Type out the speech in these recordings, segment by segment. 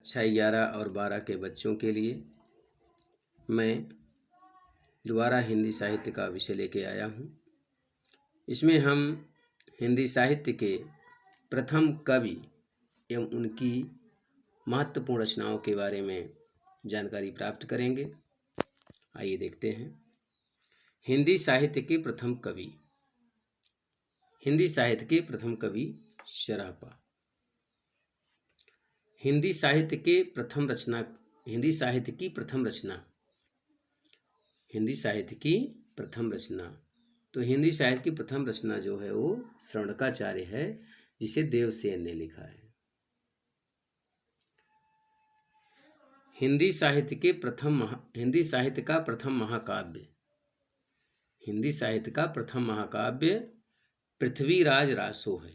6, 11 और 12 के बच्चों के लिए मैं दोबारा हिंदी साहित्य का विषय लेके आया हूँ। इसमें हम हिंदी साहित्य के प्रथम कवि एवं उनकी महत्वपूर्ण रचनाओं के बारे में जानकारी प्राप्त करेंगे। आइए देखते हैं। हिंदी साहित्य के प्रथम कवि। हिंदी साहित्य के प्रथम कवि शराफा। हिंदी साहित्य के प्रथम रचना। हिंदी साहित्य की प्रथम रचना। हिंदी साहित्य की प्रथम रचना। तो हिंदी साहित्य की प्रथम रचना जो है वो श्रवणकाचार्य है, जिसे देवसेन ने लिखा है। हिंदी साहित्य का प्रथम महाकाव्य। हिंदी साहित्य का प्रथम महाकाव्य पृथ्वीराज रासो है,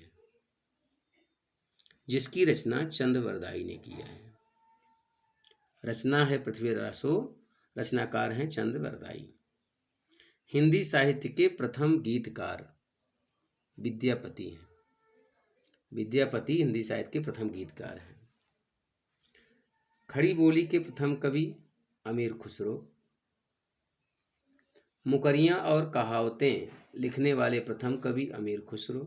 जिसकी रचना चंदवरदाई ने किया है। रचना है पृथ्वीराज रासो, रचनाकार हैं चंदवरदाई। हिंदी साहित्य के प्रथम गीतकार विद्यापति हैं। विद्यापति हिंदी साहित्य के प्रथम गीतकार हैं। खड़ी बोली के प्रथम कवि अमीर खुसरो। मुकरियां और कहावतें लिखने वाले प्रथम कवि अमीर खुसरो।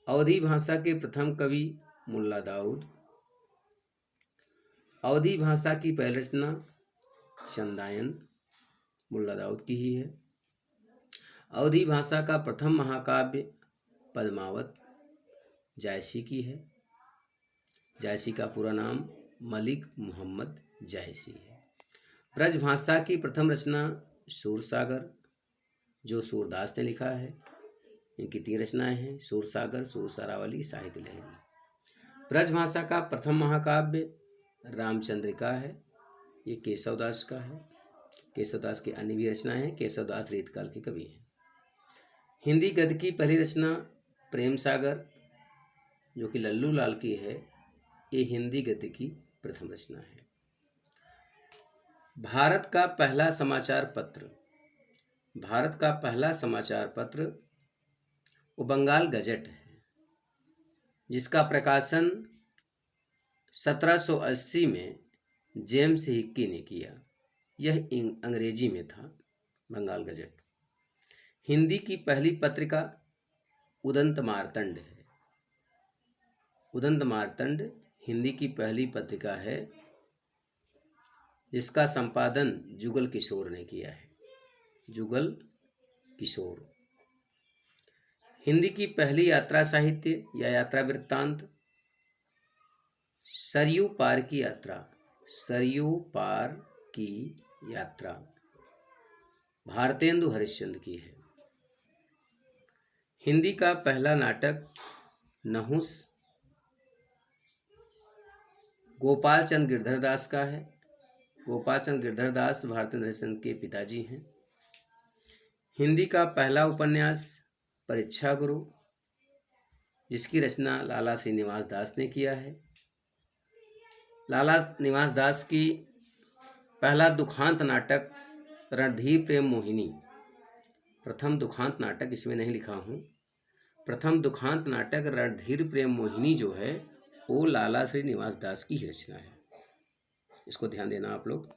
अवधी भाषा के प्रथम कवि मुल्ला दाऊद। अवधी भाषा की पहली रचना चंदायन मुल्ला दाऊद की ही है। अवधी भाषा का प्रथम महाकाव्य पद्मावत जायसी की है। जायसी का पूरा नाम मलिक मोहम्मद जायसी है। ब्रज भाषा की प्रथम रचना सूरसागर, जो सूरदास ने लिखा है। इनकी 3 रचनाएं हैं, सूरसागर, सूरसारावली, साहित्य लहरी। ब्रज भाषा का प्रथम महाकाव्य रामचंद्रिका है, ये केशवदास का है। केशवदास की अन्य भी रचनाएं हैं। केशवदास रीतकाल के कवि हैं। हिंदी गद्य की पहली रचना प्रेम सागर, जो कि लल्लू लाल की है, ये हिंदी गद्य की प्रथम रचना है। भारत का पहला समाचार पत्र वो बंगाल गजट है, जिसका प्रकाशन 1780 में जेम्स हिक्की ने किया। यह अंग्रेजी में था, बंगाल गजट। हिंदी की पहली पत्रिका उदंत मार्तंड है। उदंत मार्तंड हिंदी की पहली पत्रिका है, जिसका संपादन जुगल किशोर ने किया है। जुगल किशोर। हिंदी की पहली यात्रा साहित्य या यात्रा वृत्तांत सरयू पार की यात्रा। सरयू पार की यात्रा भारतेंदु हरिश्चंद्र की है। हिंदी का पहला नाटक नहुस गोपाल चंद गिरधर दास का है। गोपाल चंद गिरधर दास भारतेंदु हरिश्चंद्र के पिताजी हैं। हिंदी का पहला उपन्यास परीक्षा गुरु, जिसकी रचना लाला श्रीनिवास दास ने किया है। लाला निवास दास की पहला दुखांत नाटक रणधीर प्रेम मोहिनी। प्रथम दुखांत नाटक इसमें नहीं लिखा हूँ। प्रथम दुखांत नाटक रणधीर प्रेम मोहिनी जो है वो लाला श्रीनिवास दास की ही रचना है, इसको ध्यान देना आप लोग।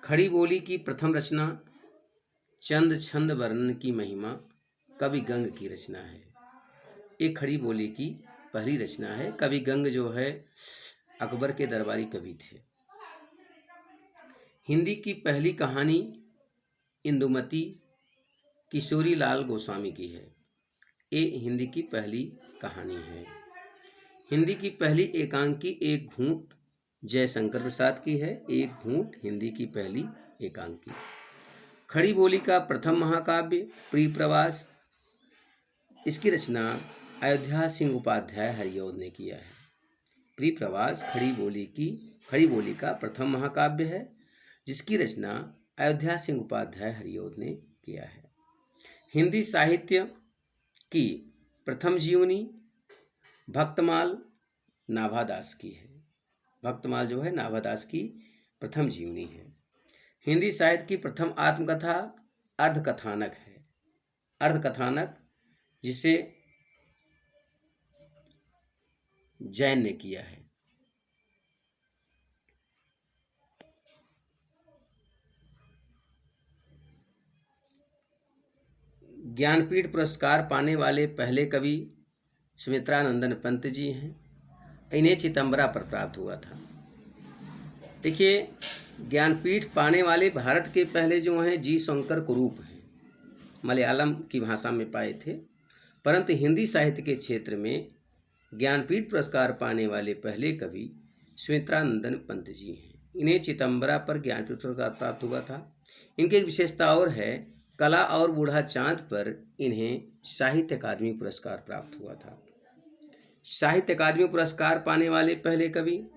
खड़ी बोली की प्रथम रचना चंद छंद वर्णन की महिमा कवि गंग की रचना है। ये खड़ी बोली की पहली रचना है। कवि गंग जो है अकबर के दरबारी कवि थे। हिंदी की पहली कहानी इंदुमती किशोरी लाल गोस्वामी की है। ये हिंदी की पहली कहानी है। हिंदी की पहली एकांकी एक घूंट जयशंकर प्रसाद की है। एक घूंट हिंदी की पहली एकांकी। खड़ी बोली का प्रथम महाकाव्य प्रियप्रवास, इसकी रचना अयोध्या सिंह उपाध्याय हरिऔध ने किया है। प्रियप्रवास खड़ी बोली का प्रथम महाकाव्य है, जिसकी रचना अयोध्या सिंह उपाध्याय हरिऔध ने किया है। हिंदी साहित्य की प्रथम जीवनी भक्तमाल नाभादास की है। भक्तमाल जो है नाभादास की प्रथम जीवनी है। हिंदी साहित्य की प्रथम आत्मकथा अर्धकथानक है। अर्धकथानक जिसे जैन ने किया है। ज्ञानपीठ पुरस्कार पाने वाले पहले कवि सुमित्रानंदन पंत जी हैं। इन्हें चिदंबरा पर प्राप्त हुआ था। देखिए, ज्ञानपीठ पाने वाले भारत के पहले जो हैं जी शंकर कुरूप हैं, मलयालम की भाषा में पाए थे, परंतु हिंदी साहित्य के क्षेत्र में ज्ञानपीठ पुरस्कार पाने वाले पहले कवि सुमित्रानंदन पंत जी हैं। इन्हें चिदंबरा पर ज्ञानपीठ पुरस्कार प्राप्त हुआ था। इनकी एक विशेषता और है, कला और बूढ़ा चांद पर इन्हें साहित्य अकादमी पुरस्कार प्राप्त हुआ था। साहित्य अकादमी पुरस्कार पाने वाले पहले कवि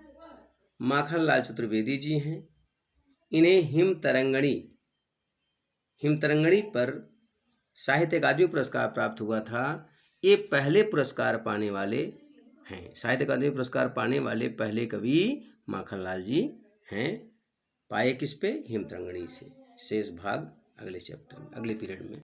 माखनलाल चतुर्वेदी जी हैं। इन्हें हिमतरंगिणी पर साहित्य अकादमी पुरस्कार प्राप्त हुआ था। ये पहले पुरस्कार पाने वाले हैं। साहित्य अकादमी पुरस्कार पाने वाले पहले कवि माखनलाल जी हैं। पाए किस पे? हिमतरंगिणी से। शेष भाग अगले चैप्टर में, अगले पीरियड में।